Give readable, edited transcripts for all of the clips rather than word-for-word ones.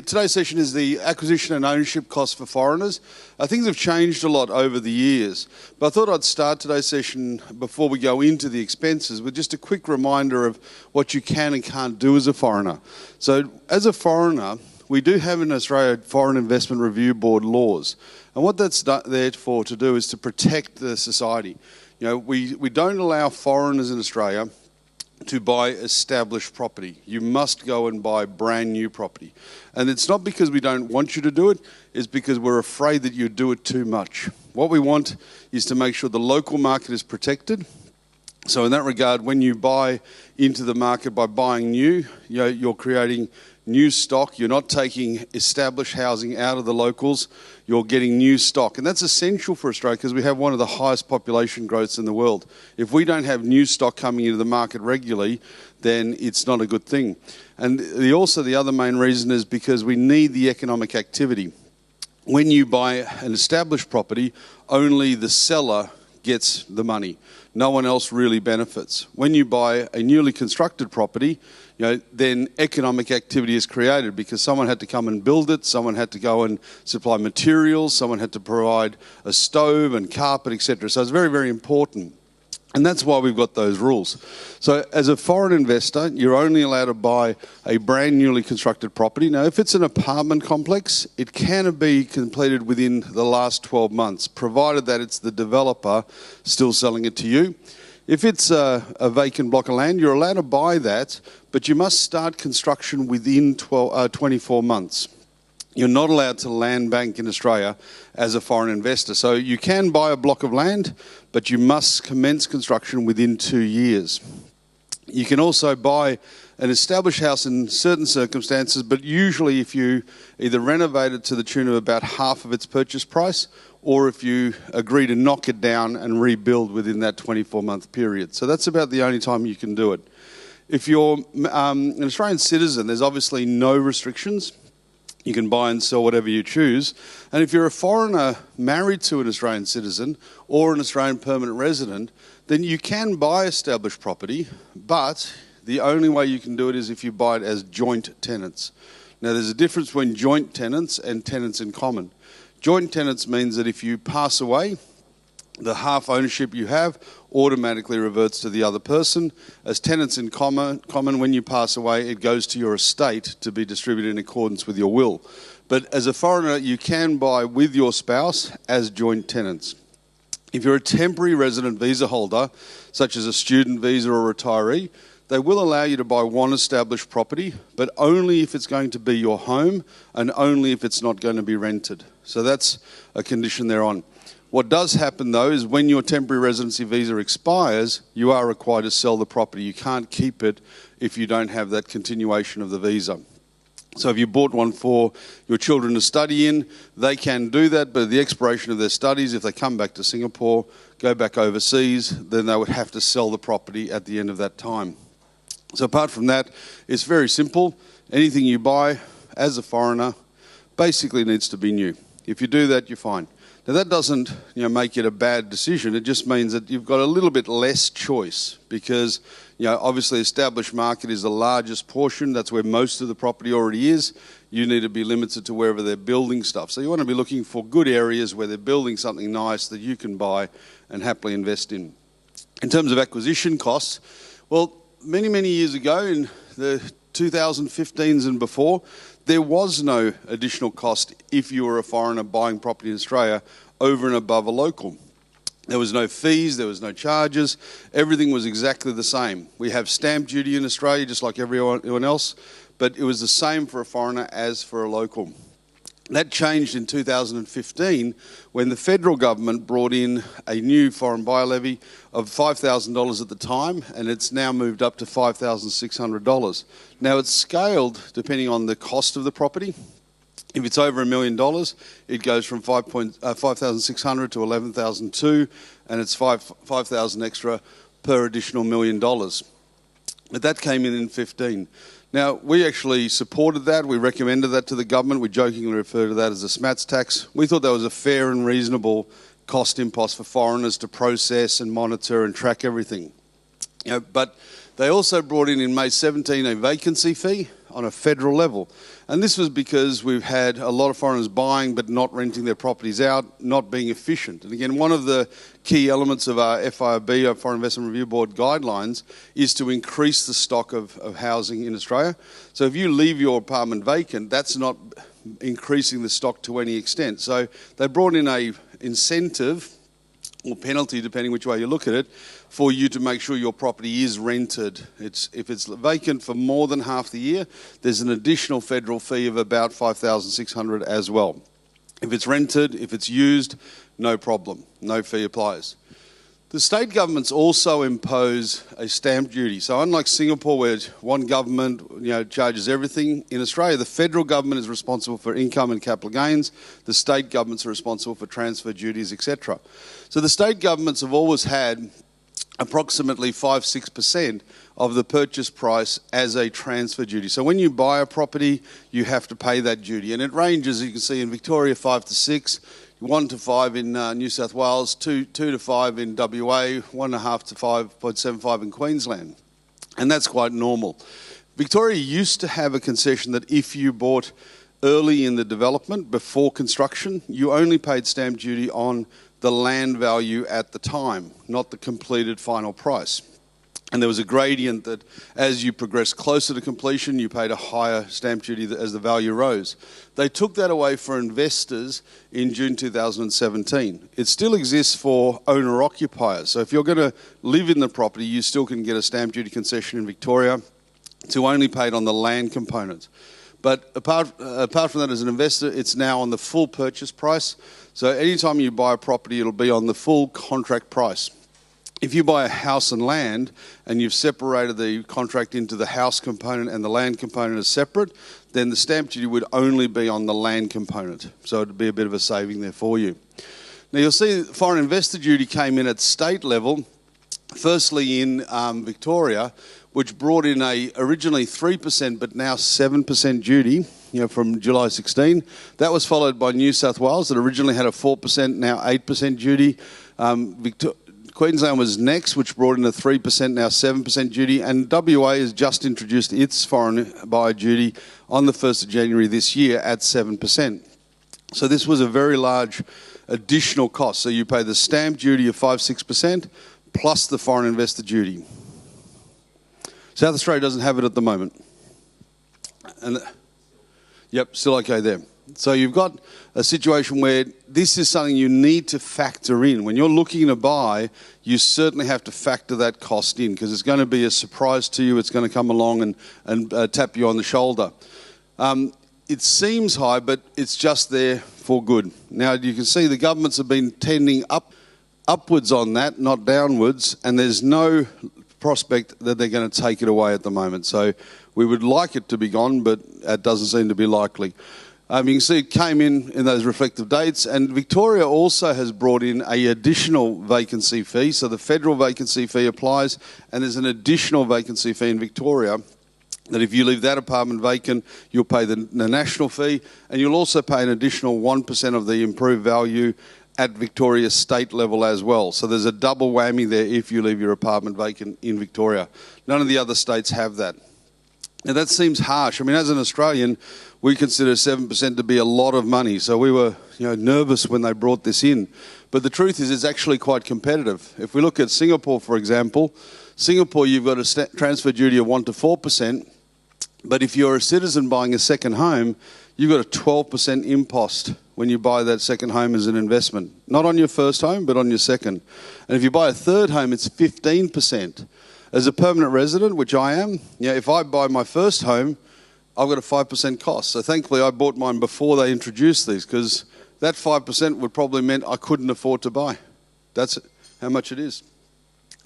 Today's session is the acquisition and ownership costs for foreigners. Things have changed a lot over the years, but I thought I'd start today's session before we go into the expenses with just a quick reminder of what you can and can't do as a foreigner. So as a foreigner, we do have in Australia Foreign Investment Review Board laws, and what that's there for to do is to protect the society. We don't allow foreigners in Australia to buy established property. You must go and buy brand new property. And it's not because we don't want you to do it, it's because we're afraid that you do it too much. What we want is to make sure the local market is protected. So in that regard, when you buy into the market by buying new, you're creating new stock. You're not taking established housing out of the locals. You're getting new stock. And that's essential for Australia because we have one of the highest population growths in the world. If we don't have new stock coming into the market regularly, then it's not a good thing. And the other main reason is because we need the economic activity. When you buy an established property, only the seller gets the money. No one else really benefits. When you buy a newly constructed property, then economic activity is created because someone had to come and build it, someone had to go and supply materials, someone had to provide a stove and carpet, etc. So it's very, very important. And that's why we've got those rules. So as a foreign investor, you're only allowed to buy a brand newly constructed property. Now, if it's an apartment complex, it can be completed within the last 12 months, provided that it's the developer still selling it to you. If it's a vacant block of land, you're allowed to buy that, but you must start construction within 24 months. You're not allowed to land bank in Australia as a foreign investor. So you can buy a block of land, but you must commence construction within 2 years. You can also buy an established house in certain circumstances, but usually if you either renovate it to the tune of about half of its purchase price, or if you agree to knock it down and rebuild within that 24-month period. So that's about the only time you can do it. If you're an Australian citizen, there's obviously no restrictions. You can buy and sell whatever you choose. And if you're a foreigner married to an Australian citizen or an Australian permanent resident, then you can buy established property, but the only way you can do it is if you buy it as joint tenants. Now, there's a difference between joint tenants and tenants in common. Joint tenants means that if you pass away, the half ownership you have automatically reverts to the other person. As tenants in common, when you pass away, it goes to your estate to be distributed in accordance with your will. But as a foreigner, you can buy with your spouse as joint tenants. If you're a temporary resident visa holder, such as a student visa or retiree, they will allow you to buy one established property, but only if it's going to be your home and only if it's not going to be rented. So that's a condition they're on. What does happen, though, is when your temporary residency visa expires, you are required to sell the property. You can't keep it if you don't have that continuation of the visa. So if you bought one for your children to study in, they can do that, but at the expiration of their studies, if they come back to Singapore, go back overseas, then they would have to sell the property at the end of that time. So apart from that, it's very simple. Anything you buy as a foreigner basically needs to be new. If you do that, you're fine. Now that doesn't make it a bad decision. It just means that you've got a little bit less choice because obviously established market is the largest portion. That's where most of the property already is. You need to be limited to wherever they're building stuff. So you want to be looking for good areas where they're building something nice that you can buy and happily invest in. In terms of acquisition costs, well, many, many years ago in the 2015s and before, there was no additional cost if you were a foreigner buying property in Australia over and above a local. There was no fees, there was no charges, everything was exactly the same. We have stamp duty in Australia just like everyone else, but it was the same for a foreigner as for a local. That changed in 2015 when the federal government brought in a new foreign buyer levy of $5,000 at the time, and it's now moved up to $5,600. Now it's scaled depending on the cost of the property. If it's over $1 million, it goes from $5,600 to $11,200, and it's $5,000 extra per additional $1 million. But that came in 15. Now, we actually supported that. We recommended that to the government. We jokingly refer to that as a SMATS tax. We thought that was a fair and reasonable cost impost for foreigners to process and monitor and track everything. But They also brought in May 17 a vacancy fee on a federal level. And this was because we've had a lot of foreigners buying but not renting their properties out, not being efficient. And again, one of the key elements of our FIRB, our Foreign Investment Review Board guidelines, is to increase the stock of housing in Australia. So if you leave your apartment vacant, that's not increasing the stock to any extent. So they brought in a incentive or penalty, depending which way you look at it, for you to make sure your property is rented. If it's vacant for more than half the year, there's an additional federal fee of about $5,600 as well. If it's rented, if it's used, no problem, no fee applies. The state governments also impose a stamp duty. So unlike Singapore, where one government charges everything, in Australia the federal government is responsible for income and capital gains. The state governments are responsible for transfer duties, etc. So the state governments have always had approximately 5-6% of the purchase price as a transfer duty. So when you buy a property, you have to pay that duty, and it ranges, as you can see, in Victoria 5 to 6. 1 to 5 in New South Wales, 2 to 5 in WA, 1.5 to 5.75 in Queensland. And that's quite normal. Victoria used to have a concession that if you bought early in the development, before construction, you only paid stamp duty on the land value at the time, not the completed final price. And there was a gradient that as you progressed closer to completion, you paid a higher stamp duty as the value rose. They took that away for investors in June 2017. It still exists for owner-occupiers. So if you're going to live in the property, you still can get a stamp duty concession in Victoria to only pay it on the land component. But apart from that, as an investor, it's now on the full purchase price. So anytime you buy a property, it'll be on the full contract price. If you buy a house and land and you've separated the contract into the house component and the land component as separate, then the stamp duty would only be on the land component. So it'd be a bit of a saving there for you. Now you'll see foreign investor duty came in at state level, firstly in Victoria, which brought in originally 3% but now 7% duty, from July 16. That was followed by New South Wales that originally had a 4%, now 8% duty. Queensland was next, which brought in a 3%, now 7% duty, and WA has just introduced its foreign buyer duty on the 1st of January this year at 7%. So this was a very large additional cost. So you pay the stamp duty of 5-6% plus the foreign investor duty. South Australia doesn't have it at the moment. And yep, still okay there. So you've got a situation where this is something you need to factor in. When you're looking to buy, you certainly have to factor that cost in because it's going to be a surprise to you. It's going to come along and tap you on the shoulder. It seems high, but it's just there for good. Now, you can see the governments have been tending upwards on that, not downwards, and there's no prospect that they're going to take it away at the moment. So we would like it to be gone, but it doesn't seem to be likely. You can see it came in those reflective dates, and Victoria also has brought in an additional vacancy fee. So the federal vacancy fee applies, and there's an additional vacancy fee in Victoria that if you leave that apartment vacant, you'll pay the national fee, and you'll also pay an additional 1% of the improved value at Victoria state level as well. So there's a double whammy there if you leave your apartment vacant in Victoria. None of the other states have that. Now that seems harsh. I mean, as an Australian, we consider 7% to be a lot of money. So we were nervous when they brought this in. But the truth is it's actually quite competitive. If we look at Singapore, for example, Singapore, you've got a transfer duty of 1 to 4%. But if you're a citizen buying a second home, you've got a 12% impost when you buy that second home as an investment. Not on your first home, but on your second. And if you buy a third home, it's 15%. As a permanent resident, which I am, if I buy my first home, I've got a 5% cost. So thankfully I bought mine before they introduced these because that 5% would probably meant I couldn't afford to buy. That's how much it is.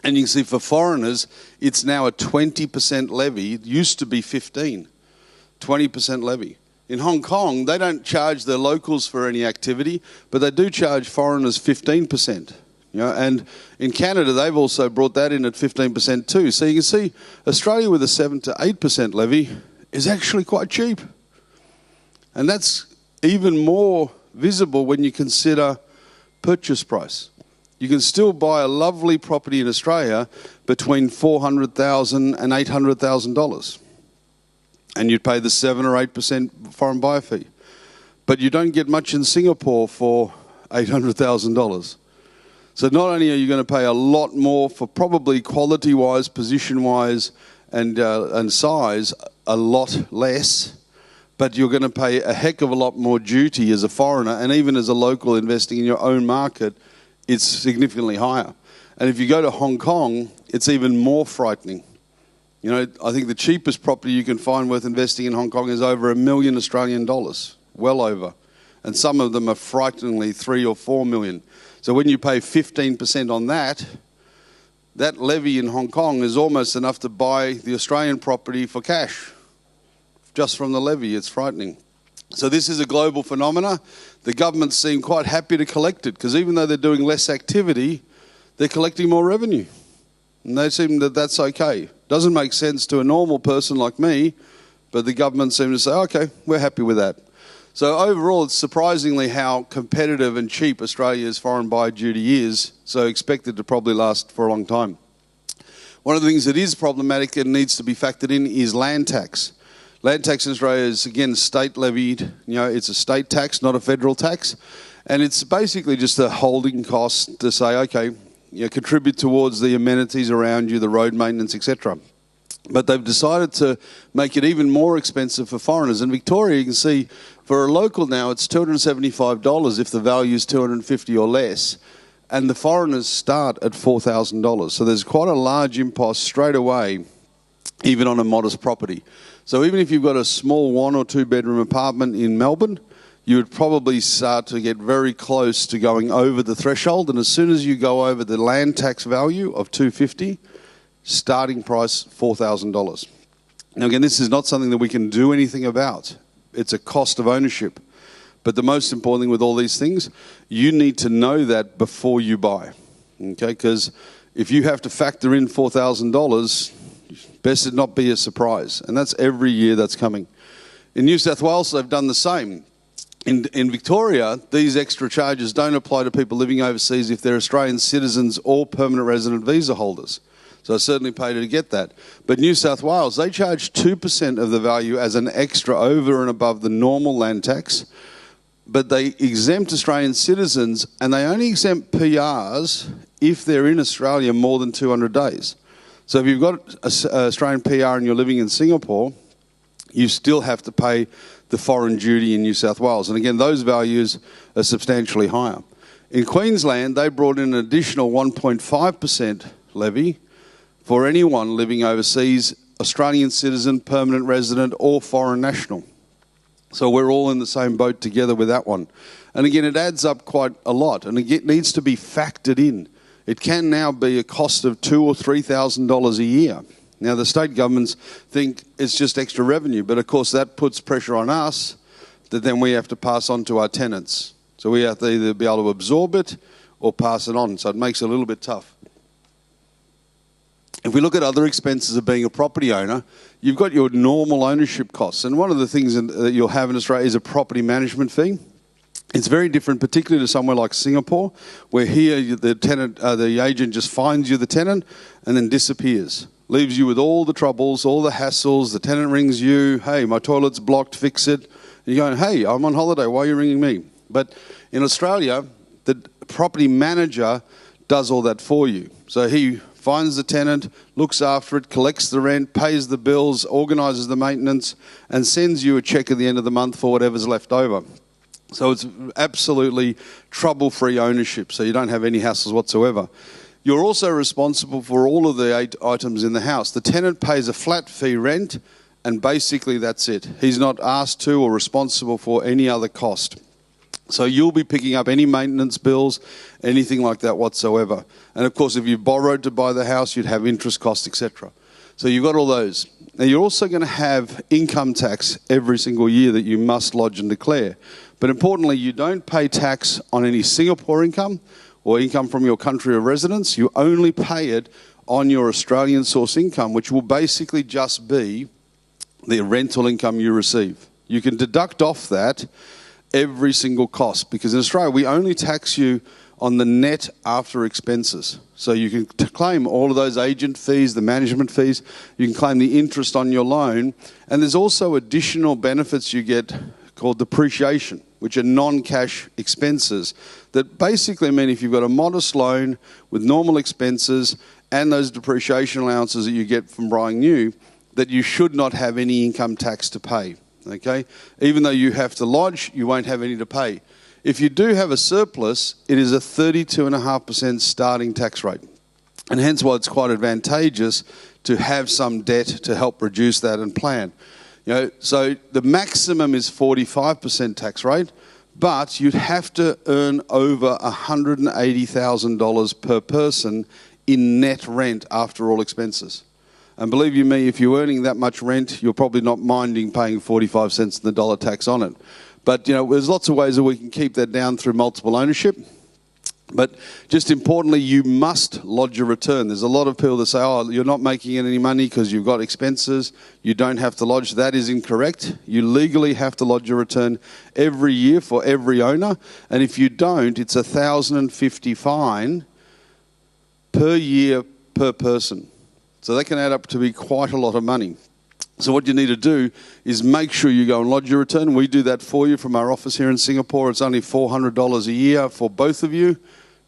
And you can see for foreigners, it's now a 20% levy. It used to be 15%, 20% levy. In Hong Kong, they don't charge their locals for any activity, but they do charge foreigners 15%. And in Canada, they've also brought that in at 15% too. So you can see Australia with a 7 to 8% levy is actually quite cheap. And that's even more visible when you consider purchase price. You can still buy a lovely property in Australia between $400,000 and $800,000. And you'd pay the 7 or 8% foreign buyer fee. But you don't get much in Singapore for $800,000. So not only are you going to pay a lot more for probably quality-wise, position-wise, and size, a lot less, but you're going to pay a heck of a lot more duty as a foreigner, and even as a local investing in your own market, it's significantly higher. And if you go to Hong Kong, it's even more frightening. You know, I think the cheapest property you can find worth investing in Hong Kong is over $1 million Australian dollars, well over. And some of them are frighteningly 3 or 4 million. So when you pay 15% on that, that levy in Hong Kong is almost enough to buy the Australian property for cash. Just from the levy, it's frightening. So this is a global phenomena. The government seem quite happy to collect it, because even though they're doing less activity, they're collecting more revenue. And they seem that that's okay. Doesn't make sense to a normal person like me, but the government seem to say, okay, we're happy with that. So overall, it's surprisingly how competitive and cheap Australia's foreign buyer duty is, so expect it to probably last for a long time. One of the things that is problematic and needs to be factored in is land tax. Land tax in Australia is, again, state levied. You know, it's a state tax, not a federal tax. And it's basically just a holding cost to say, okay, you know, contribute towards the amenities around you, the road maintenance, etc. But they've decided to make it even more expensive for foreigners. In Victoria, you can see, for a local now, it's $275 if the value is $250 or less. And the foreigners start at $4,000. So there's quite a large impost straight away, even on a modest property. So even if you've got a small 1 or 2 bedroom apartment in Melbourne, you would probably start to get very close to going over the threshold. And as soon as you go over the land tax value of $250, starting price $4,000. Now again, this is not something that we can do anything about. It's a cost of ownership. But the most important thing with all these things, you need to know that before you buy. Okay, because if you have to factor in $4,000, best it not be a surprise. And that's every year that's coming. In New South Wales, they've done the same. In Victoria, these extra charges don't apply to people living overseas if they're Australian citizens or permanent resident visa holders. So I certainly paid to get that. But New South Wales, they charge 2% of the value as an extra over and above the normal land tax. But they exempt Australian citizens, and they only exempt PRs if they're in Australia more than 200 days. So if you've got an Australian PR and you're living in Singapore, you still have to pay the foreign duty in New South Wales. And again, those values are substantially higher. In Queensland, they brought in an additional 1.5% levy for anyone living overseas, Australian citizen, permanent resident, or foreign national. So we're all in the same boat together with that one. And again, it adds up quite a lot, and it needs to be factored in. It can now be a cost of $2,000 or $3,000 a year. Now, the state governments think it's just extra revenue, but of course that puts pressure on us that then we have to pass on to our tenants. So we have to either be able to absorb it or pass it on. So it makes it a little bit tough. If we look at other expenses of being a property owner, you've got your normal ownership costs. And one of the things that you'll have in Australia is a property management fee. It's very different, particularly to somewhere like Singapore, where here the tenant, the agent just finds you the tenant and then disappears. Leaves you with all the troubles, all the hassles. The tenant rings you, hey, my toilet's blocked, fix it. And you're going, hey, I'm on holiday, why are you ringing me? But in Australia, the property manager does all that for you. So he finds the tenant, looks after it, collects the rent, pays the bills, organises the maintenance, and sends you a cheque at the end of the month for whatever's left over. So it's absolutely trouble-free ownership, so you don't have any hassles whatsoever. You're also responsible for all of the 8 items in the house. The tenant pays a flat fee rent, and basically that's it. He's not asked to or responsible for any other cost. So you'll be picking up any maintenance bills, anything like that whatsoever. And of course, if you borrowed to buy the house, you'd have interest costs, etc. So you've got all those. Now you're also going to have income tax every single year that you must lodge and declare. But importantly, you don't pay tax on any Singapore income or income from your country of residence. You only pay it on your Australian source income, which will basically just be the rental income you receive. You can deduct off that every single cost, because in Australia we only tax you on the net after expenses. So you can claim all of those agent fees, the management fees, you can claim the interest on your loan, and there's also additional benefits you get called depreciation, which are non-cash expenses that basically mean if you've got a modest loan with normal expenses and those depreciation allowances that you get from buying new, that you should not have any income tax to pay, okay? Even though you have to lodge, you won't have any to pay. If you do have a surplus, it is a 32.5% starting tax rate, and hence why it's quite advantageous to have some debt to help reduce that and plan. So the maximum is 45% tax rate, but you'd have to earn over $180,000 per person in net rent after all expenses. And believe you me, if you're earning that much rent, you're probably not minding paying 45 cents in the dollar tax on it. But there's lots of ways that we can keep that down through multiple ownership. But just importantly, you must lodge a return. There's a lot of people that say, oh, you're not making any money because you've got expenses. You don't have to lodge. That is incorrect. You legally have to lodge a return every year for every owner. And if you don't, it's $1,050 fine per year per person. So that can add up to be quite a lot of money. So what you need to do is make sure you go and lodge your return. We do that for you from our office here in Singapore. It's only $400 a year for both of you.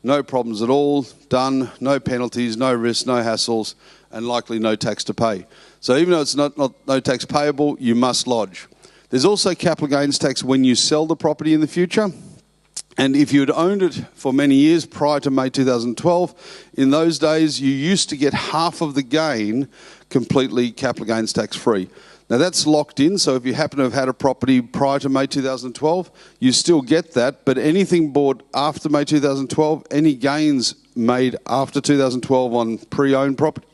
No problems at all. Done. No penalties, no risks, no hassles, and likely no tax to pay. So even though it's no tax payable, you must lodge. There's also capital gains tax when you sell the property in the future. And if you had owned it for many years prior to May 2012, in those days you used to get half of the gain completely capital gains tax free. Now that's locked in, so if you happen to have had a property prior to May 2012, you still get that, but anything bought after May 2012, any gains made after 2012 on pre-owned property,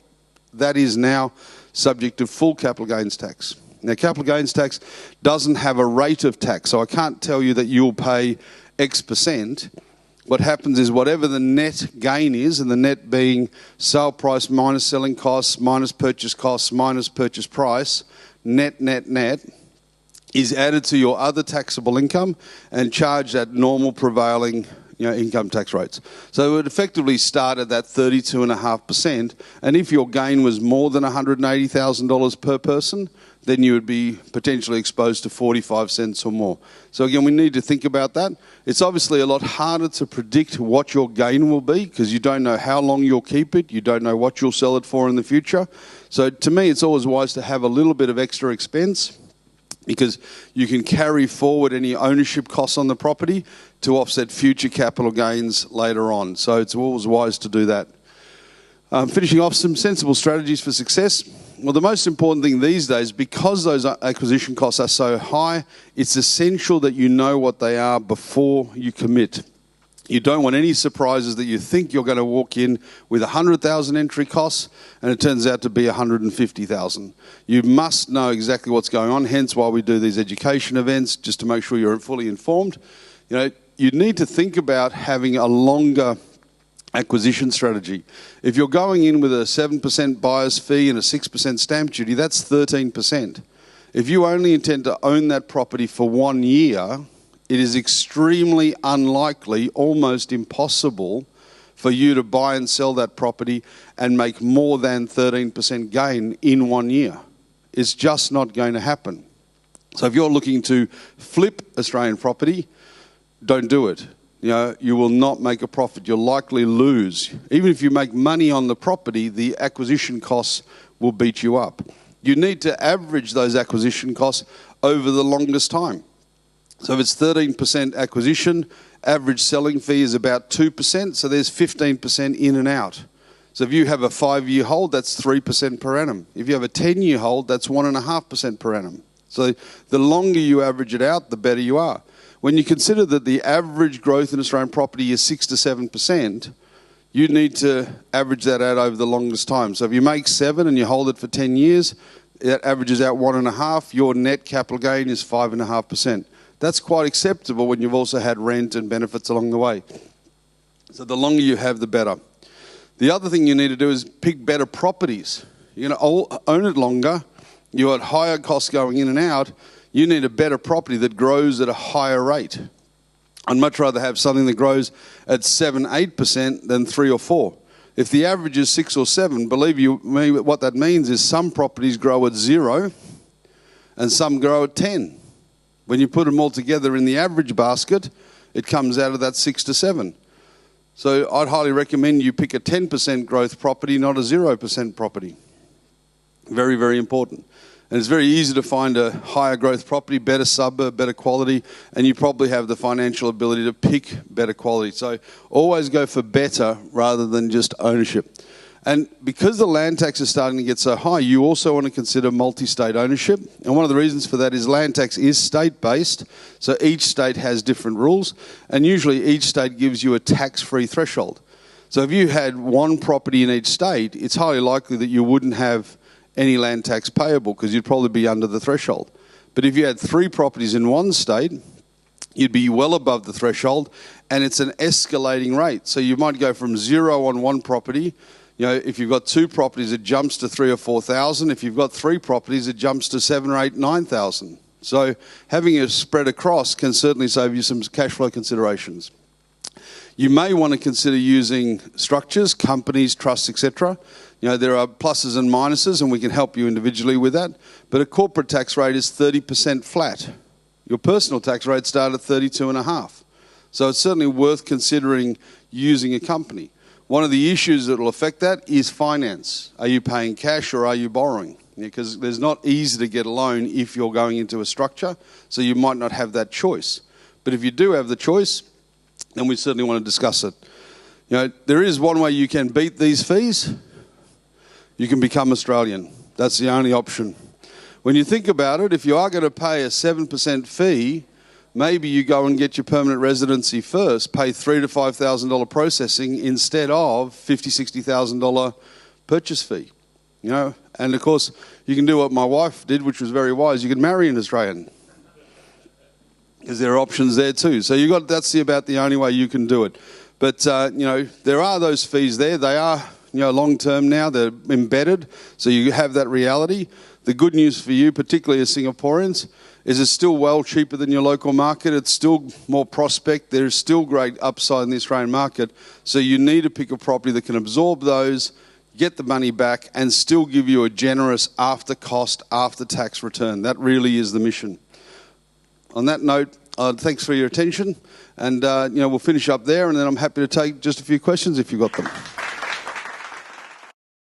that is now subject to full capital gains tax. Now capital gains tax doesn't have a rate of tax, so I can't tell you that you'll pay X percent. What happens is whatever the net gain is, and the net being sale price minus selling costs, minus purchase price, net, is added to your other taxable income and charged at normal prevailing income tax rates. So it would effectively start at that 32.5%, and if your gain was more than $180,000 per person, then you would be potentially exposed to 45 cents or more. So again, we need to think about that. It's obviously a lot harder to predict what your gain will be because you don't know how long you'll keep it, you don't know what you'll sell it for in the future. So to me, it's always wise to have a little bit of extra expense because you can carry forward any ownership costs on the property to offset future capital gains later on. So it's always wise to do that. Finishing off, some sensible strategies for success. Well, the most important thing these days, because those acquisition costs are so high, it's essential that you know what they are before you commit. You don't want any surprises that you think you're going to walk in with 100,000 entry costs and it turns out to be 150,000. You must know exactly what's going on, hence why we do these education events, just to make sure you're fully informed. You need to think about having a longer acquisition strategy. If you're going in with a 7% buyer's fee and a 6% stamp duty, that's 13%. If you only intend to own that property for 1 year, it is extremely unlikely, almost impossible, for you to buy and sell that property and make more than 13% gain in 1 year. It's just not going to happen. So if you're looking to flip Australian property, don't do it. You will not make a profit. You'll likely lose. Even if you make money on the property, the acquisition costs will beat you up. You need to average those acquisition costs over the longest time. So if it's 13% acquisition, average selling fee is about 2%, so there's 15% in and out. So if you have a 5-year hold, that's 3% per annum. If you have a 10-year hold, that's 1.5% per annum. So the longer you average it out, the better you are. When you consider that the average growth in Australian property is 6 to 7%, you need to average that out over the longest time. So if you make 7 and you hold it for 10 years, that averages out 1.5, your net capital gain is 5.5%. That's quite acceptable when you've also had rent and benefits along the way. So the longer you have, the better. The other thing you need to do is pick better properties. You're going to own it longer, you got higher costs going in and out, you need a better property that grows at a higher rate. I'd much rather have something that grows at 7, 8% than 3 or 4. If the average is 6 or 7, believe you me, what that means is some properties grow at 0 and some grow at 10. When you put them all together in the average basket, it comes out of that 6 to 7. So I'd highly recommend you pick a 10% growth property, not a 0% property. Very, very important. And it's very easy to find a higher growth property, better suburb, better quality, and you probably have the financial ability to pick better quality. So always go for better rather than just ownership. And because the land tax is starting to get so high, you also want to consider multi-state ownership. And one of the reasons for that is land tax is state-based, so each state has different rules, and usually each state gives you a tax-free threshold. So if you had one property in each state, it's highly likely that you wouldn't have any land tax payable because you'd probably be under the threshold. But if you had 3 properties in one state, you'd be well above the threshold, and it's an escalating rate. So you might go from 0 on one property. You know, if you've got 2 properties, it jumps to 3,000 or 4,000. If you've got 3 properties, it jumps to 7,000 or 8,000, 9,000. So having it spread across can certainly save you some cash flow considerations. You may want to consider using structures, companies, trusts, etc. You know, there are pluses and minuses, and we can help you individually with that. But a corporate tax rate is 30% flat. Your personal tax rate starts at 32.5%. So it's certainly worth considering using a company. One of the issues that will affect that is finance. Are you paying cash or are you borrowing? Because it's not easy to get a loan if you're going into a structure, so you might not have that choice. But if you do have the choice, then we certainly want to discuss it. You know, there is one way you can beat these fees. You can become Australian. That's the only option. When you think about it, if you are going to pay a 7% fee, maybe you go and get your permanent residency first, pay $3,000 to $5,000 processing instead of $50,000, $60,000 purchase fee. You know, and of course, you can do what my wife did, which was very wise. You can marry an Australian because there are options there too. So that's about the only way you can do it. But you know, there are those fees there. They are, you know, long term now. They're embedded, so you have that reality. The good news for you, particularly as Singaporeans, is it's still well cheaper than your local market. It's still more prospect. There's still great upside in the Australian market. So you need to pick a property that can absorb those, get the money back, and still give you a generous after-cost, after-tax return. That really is the mission. On that note, thanks for your attention. And you know, we'll finish up there, and then I'm happy to take just a few questions if you've got them.